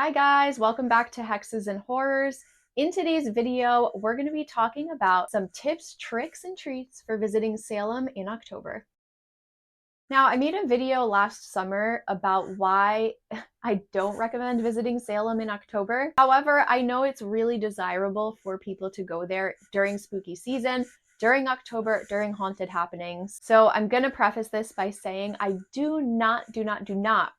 Hi guys, welcome back to Hexes and Horrors. In today's video, we're going to be talking about some tips, tricks, and treats for visiting Salem in October. Now, I made a video last summer about why I don't recommend visiting Salem in October. However, I know it's really desirable for people to go there during spooky season, during October, during haunted happenings. So I'm going to preface this by saying I do not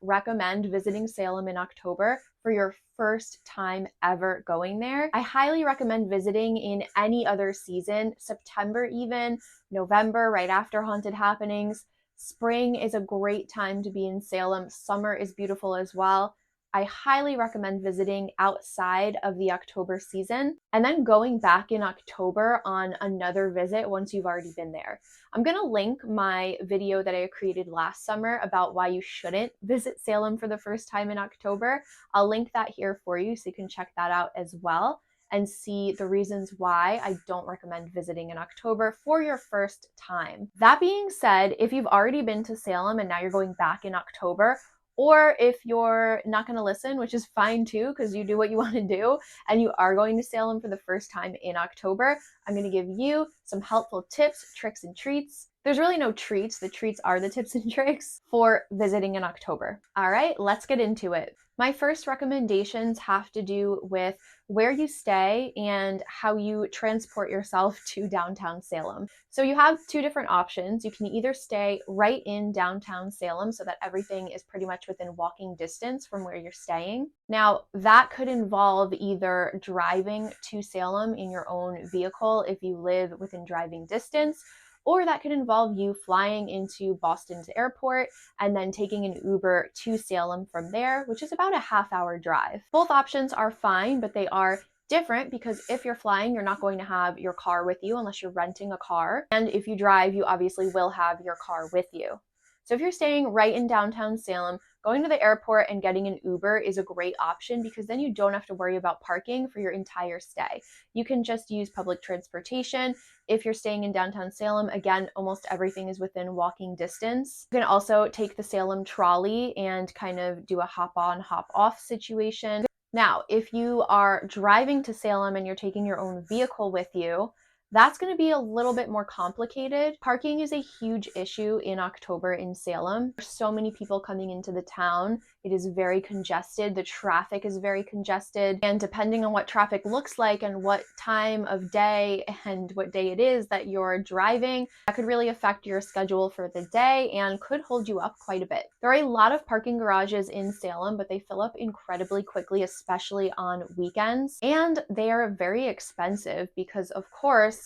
recommend visiting Salem in October for your first time ever going there. I highly recommend visiting in any other season, September even, November, right after haunted happenings. Spring is a great time to be in Salem. Summer is beautiful as well. I highly recommend visiting outside of the October season and then going back in October on another visit once you've already been there. I'm going to link my video that I created last summer about why you shouldn't visit Salem for the first time in October. I'll link that here for you so you can check that out as well and see the reasons why I don't recommend visiting in October for your first time. That being said, if you've already been to Salem and now you're going back in October, or if you're not going to listen, which is fine too, because you do what you want to do, and you are going to Salem for the first time in October, I'm going to give you some helpful tips, tricks, and treats. There's really no treats. The treats are the tips and tricks for visiting in October. All right, let's get into it. My first recommendations have to do with where you stay and how you transport yourself to downtown Salem. So you have two different options. You can either stay right in downtown Salem so that everything is pretty much within walking distance from where you're staying. Now, that could involve either driving to Salem in your own vehicle if you live within driving distance, or that could involve you flying into Boston's airport and then taking an Uber to Salem from there, which is about a half-hour drive. Both options are fine, but they are different because if you're flying, you're not going to have your car with you unless you're renting a car. And if you drive, you obviously will have your car with you. So if you're staying right in downtown Salem, going to the airport and getting an Uber is a great option because then you don't have to worry about parking for your entire stay. You can just use public transportation. If you're staying in downtown Salem, again, almost everything is within walking distance. You can also take the Salem trolley and kind of do a hop on, hop off situation. Now, if you are driving to Salem and you're taking your own vehicle with you, that's going to be a little bit more complicated. Parking is a huge issue in October in Salem. There's so many people coming into the town. It is very congested. The traffic is very congested. And depending on what traffic looks like and what time of day and what day it is that you're driving, that could really affect your schedule for the day and could hold you up quite a bit. There are a lot of parking garages in Salem, but they fill up incredibly quickly, especially on weekends. And they are very expensive because, of course,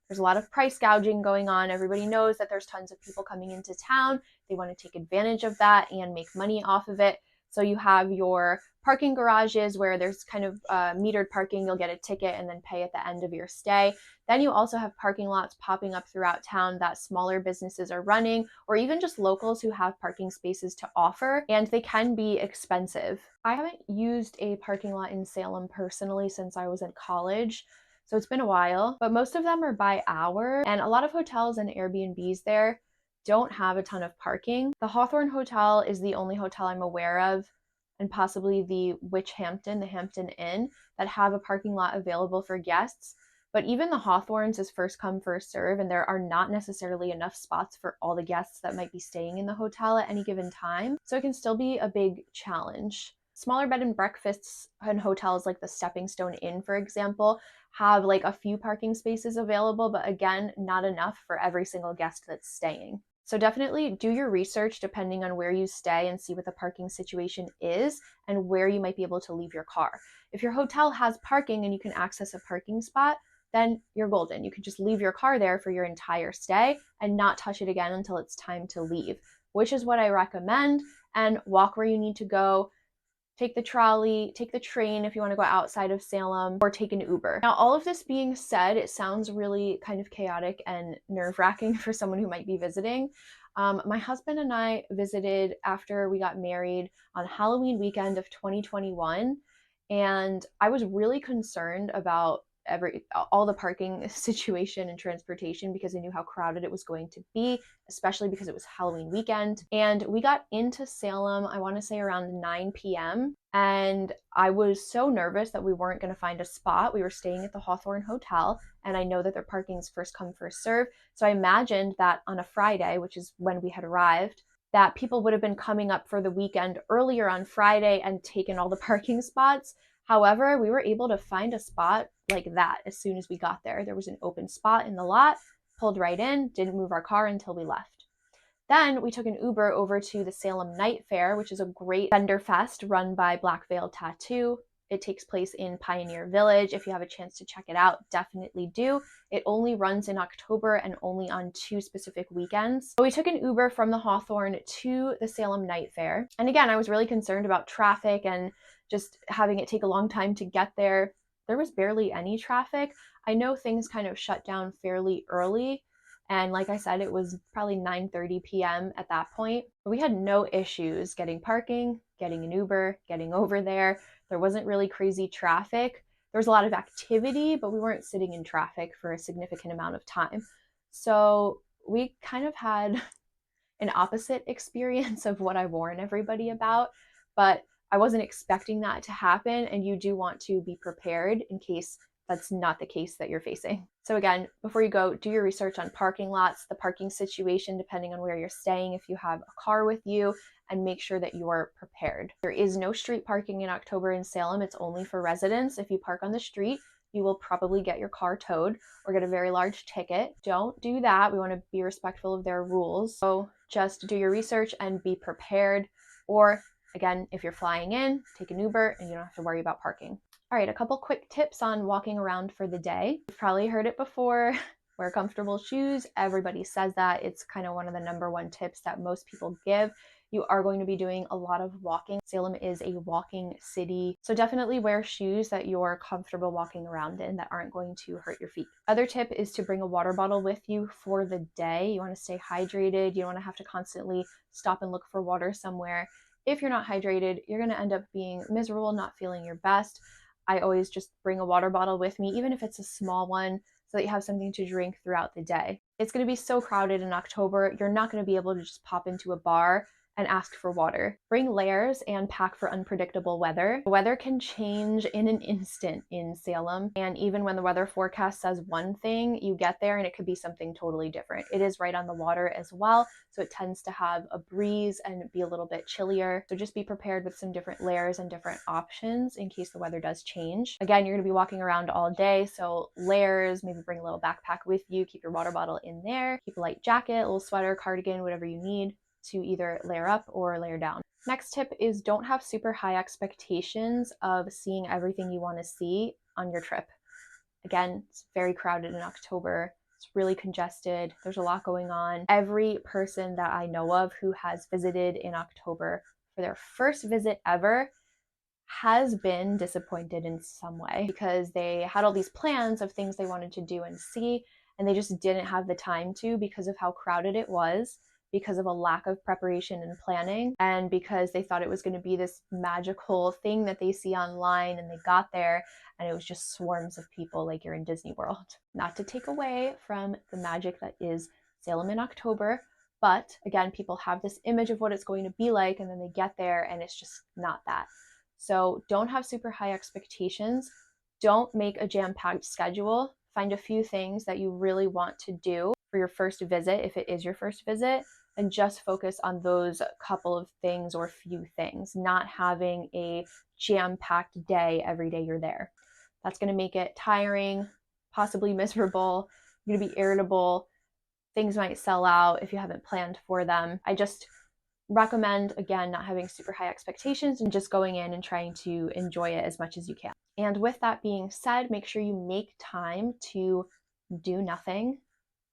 there's a lot of price gouging going on. Everybody knows that there's tons of people coming into town. They want to take advantage of that and make money off of it. So you have your parking garages where there's kind of metered parking. You'll get a ticket and then pay at the end of your stay. Then you also have parking lots popping up throughout town that smaller businesses are running, or even just locals who have parking spaces to offer, and they can be expensive. I haven't used a parking lot in Salem personally since I was in college. So it's been a while, but most of them are by hour, and a lot of hotels and Airbnbs there don't have a ton of parking. The Hawthorne Hotel is the only hotel I'm aware of, and possibly the Hampton Inn, that have a parking lot available for guests. But even the Hawthorns is first come, first serve, and there are not necessarily enough spots for all the guests that might be staying in the hotel at any given time. So it can still be a big challenge. Smaller bed and breakfasts and hotels like the Stepping Stone Inn, for example, have like a few parking spaces available, but again, not enough for every single guest that's staying. So definitely do your research depending on where you stay and see what the parking situation is and where you might be able to leave your car. If your hotel has parking and you can access a parking spot, then you're golden. You can just leave your car there for your entire stay and not touch it again until it's time to leave, which is what I recommend. And walk where you need to go. Take the trolley, take the train if you want to go outside of Salem, or take an Uber. Now, all of this being said, it sounds really kind of chaotic and nerve-wracking for someone who might be visiting. My husband and I visited after we got married on Halloween weekend of 2021, and I was really concerned about all the parking situation and transportation because I knew how crowded it was going to be, especially because it was Halloween weekend. And we got into Salem, I want to say around 9 p.m. And I was so nervous that we weren't going to find a spot. We were staying at the Hawthorne Hotel, and I know that their parking's first come, first serve. So I imagined that on a Friday, which is when we had arrived, that people would have been coming up for the weekend earlier on Friday and taken all the parking spots. However, we were able to find a spot like that as soon as we got there. There was an open spot in the lot, pulled right in, didn't move our car until we left. Then we took an Uber over to the Salem Night Fair, which is a great vendor fest run by Black Veil Tattoo. It takes place in Pioneer Village. If you have a chance to check it out, definitely do. It only runs in October and only on 2 specific weekends. So we took an Uber from the Hawthorne to the Salem Night Fair. And again, I was really concerned about traffic and just having it take a long time to get there. There was barely any traffic. I know things kind of shut down fairly early. And like I said, it was probably 9:30 p.m. at that point. But we had no issues getting parking, getting an Uber, getting over there. There wasn't really crazy traffic. There was a lot of activity, but we weren't sitting in traffic for a significant amount of time. So we kind of had an opposite experience of what I warn everybody about, but I wasn't expecting that to happen, and you do want to be prepared in case that's not the case that you're facing. So again, before you go, do your research on parking lots, the parking situation, depending on where you're staying, if you have a car with you, and make sure that you are prepared. There is no street parking in October in Salem. It's only for residents. If you park on the street, you will probably get your car towed or get a very large ticket. Don't do that. We want to be respectful of their rules. So just do your research and be prepared. Or again, if you're flying in, take an Uber and you don't have to worry about parking. All right, a couple quick tips on walking around for the day. You've probably heard it before. Wear comfortable shoes. Everybody says that. It's kind of one of the #1 tips that most people give. You are going to be doing a lot of walking. Salem is a walking city, so definitely wear shoes that you're comfortable walking around in that aren't going to hurt your feet. Other tip is to bring a water bottle with you for the day. You want to stay hydrated. You don't want to have to constantly stop and look for water somewhere. If you're not hydrated, you're going to end up being miserable, not feeling your best. I always just bring a water bottle with me, even if it's a small one, so that you have something to drink throughout the day. It's going to be so crowded in October, you're not going to be able to just pop into a bar and ask for water. Bring layers and pack for unpredictable weather. The weather can change in an instant in Salem, and even when the weather forecast says one thing, you get there and it could be something totally different. It is right on the water as well, so it tends to have a breeze and be a little bit chillier. So just be prepared with some different layers and different options in case the weather does change. Again, you're going to be walking around all day, so layers, maybe bring a little backpack with you, keep your water bottle in there, keep a light jacket, a little sweater, cardigan, whatever you need to either layer up or layer down. Next tip is don't have super high expectations of seeing everything you want to see on your trip. Again, it's very crowded in October. It's really congested. There's a lot going on. Every person that I know of who has visited in October for their first visit ever has been disappointed in some way because they had all these plans of things they wanted to do and see, and they just didn't have the time to because of how crowded it was, because of a lack of preparation and planning, and because they thought it was going to be this magical thing that they see online, and they got there and it was just swarms of people like you're in Disney World. Not to take away from the magic that is Salem in October, but again, people have this image of what it's going to be like, and then they get there and it's just not that. So don't have super high expectations. Don't make a jam-packed schedule. Find a few things that you really want to do for your first visit, if it is your first visit, and just focus on those couple of things or few things, not having a jam-packed day every day you're there. That's going to make it tiring, possibly miserable. You're going to be irritable. Things might sell out if you haven't planned for them. I just recommend, again, not having super high expectations and just going in and trying to enjoy it as much as you can. And with that being said, make sure you make time to do nothing,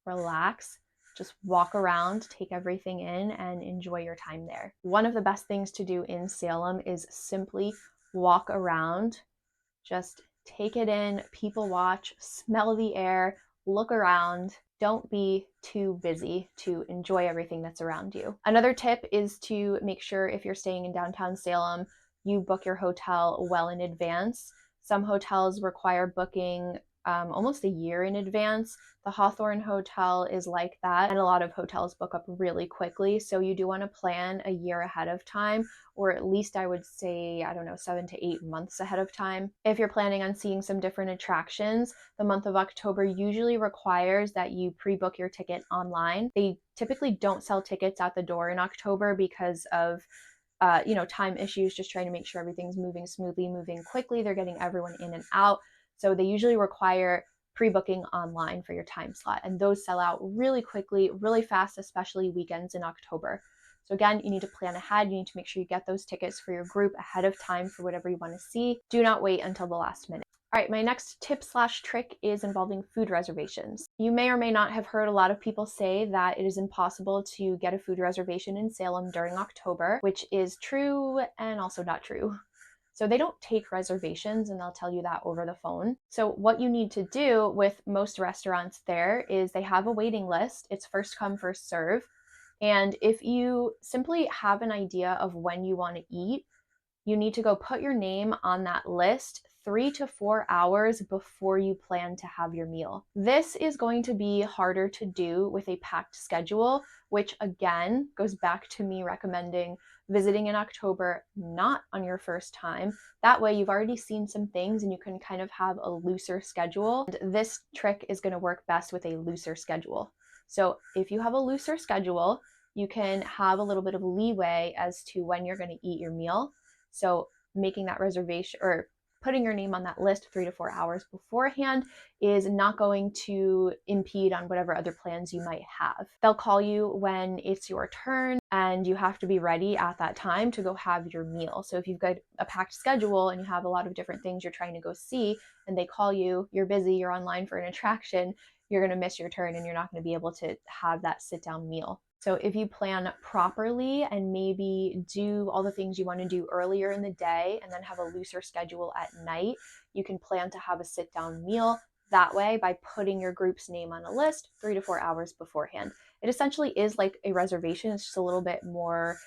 relax, just walk around, take everything in, and enjoy your time there. One of the best things to do in Salem is simply walk around, just take it in, people watch, smell the air, look around. Don't be too busy to enjoy everything that's around you. Another tip is to make sure if you're staying in downtown Salem, you book your hotel well in advance. Some hotels require booking almost a year in advance. The Hawthorne Hotel is like that, and a lot of hotels book up really quickly. So you do want to plan a year ahead of time, or at least I would say, I don't know, 7 to 8 months ahead of time. If you're planning on seeing some different attractions, the month of October usually requires that you pre-book your ticket online. They typically don't sell tickets at the door in October because of time issues, just trying to make sure everything's moving smoothly, moving quickly. They're getting everyone in and out. So they usually require pre-booking online for your time slot. And those sell out really quickly, really fast, especially weekends in October. So again, you need to plan ahead. You need to make sure you get those tickets for your group ahead of time for whatever you want to see. Do not wait until the last minute. All right, my next tip/trick is involving food reservations. You may or may not have heard a lot of people say that it is impossible to get a food reservation in Salem during October, which is true and also not true. So they don't take reservations, and they'll tell you that over the phone. So what you need to do with most restaurants there is they have a waiting list. It's first come, first serve. And if you simply have an idea of when you want to eat, you need to go put your name on that list 3 to 4 hours before you plan to have your meal. This is going to be harder to do with a packed schedule, which again goes back to me recommending visiting in October, not on your first time. That way you've already seen some things and you can kind of have a looser schedule. And this trick is going to work best with a looser schedule. So if you have a looser schedule, you can have a little bit of leeway as to when you're going to eat your meal. So making that reservation or putting your name on that list 3 to 4 hours beforehand is not going to impede on whatever other plans you might have. They'll call you when it's your turn and you have to be ready at that time to go have your meal. So if you've got a packed schedule and you have a lot of different things you're trying to go see and they call you, you're busy, you're online for an attraction, you're going to miss your turn and you're not going to be able to have that sit down meal. So if you plan properly and maybe do all the things you want to do earlier in the day and then have a looser schedule at night, you can plan to have a sit down meal that way by putting your group's name on a list 3 to 4 hours beforehand. It essentially is like a reservation. It's just a little bit more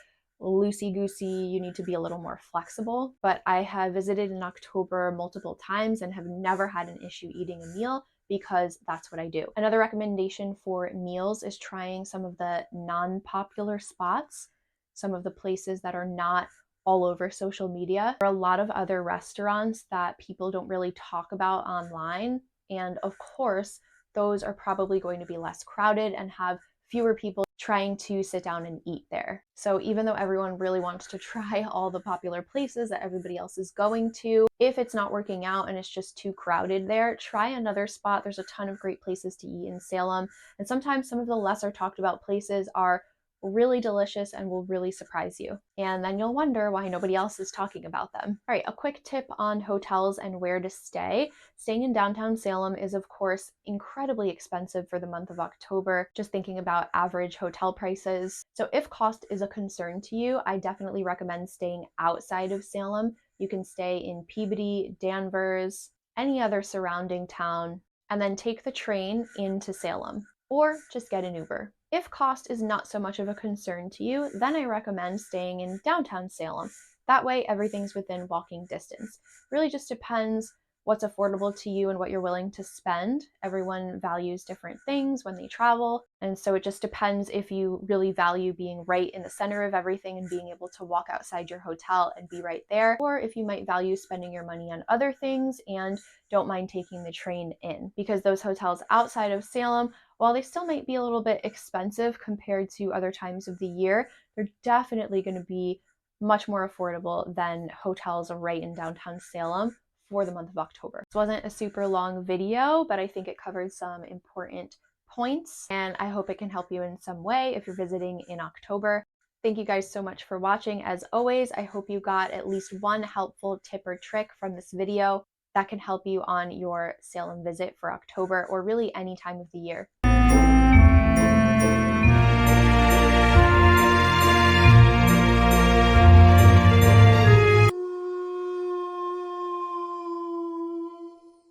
loosey-goosey. You need to be a little more flexible. But I have visited in October multiple times and have never had an issue eating a meal because that's what I do. Another recommendation for meals is trying some of the non-popular spots, some of the places that are not all over social media. There are a lot of other restaurants that people don't really talk about online. And of course, those are probably going to be less crowded and have fewer people trying to sit down and eat there. So even though everyone really wants to try all the popular places that everybody else is going to, if it's not working out and it's just too crowded there, try another spot. There's a ton of great places to eat in Salem. And sometimes some of the lesser talked about places are really delicious and will really surprise you. And then you'll wonder why nobody else is talking about them. All right, a quick tip on hotels and where to stay. Staying in downtown Salem is, of course, incredibly expensive for the month of October, just thinking about average hotel prices. So if cost is a concern to you, I definitely recommend staying outside of Salem. You can stay in Peabody, Danvers, any other surrounding town, and then take the train into Salem, or just get an Uber. If cost is not so much of a concern to you, then I recommend staying in downtown Salem. That way everything's within walking distance. Really just depends what's affordable to you and what you're willing to spend. Everyone values different things when they travel, and so it just depends if you really value being right in the center of everything and being able to walk outside your hotel and be right there, or if you might value spending your money on other things and don't mind taking the train in. Because those hotels outside of Salem, while they still might be a little bit expensive compared to other times of the year, they're definitely going to be much more affordable than hotels right in downtown Salem for the month of October. This wasn't a super long video, but I think it covered some important points, and I hope it can help you in some way if you're visiting in October. Thank you guys so much for watching. As always, I hope you got at least one helpful tip or trick from this video that can help you on your Salem visit for October or really any time of the year.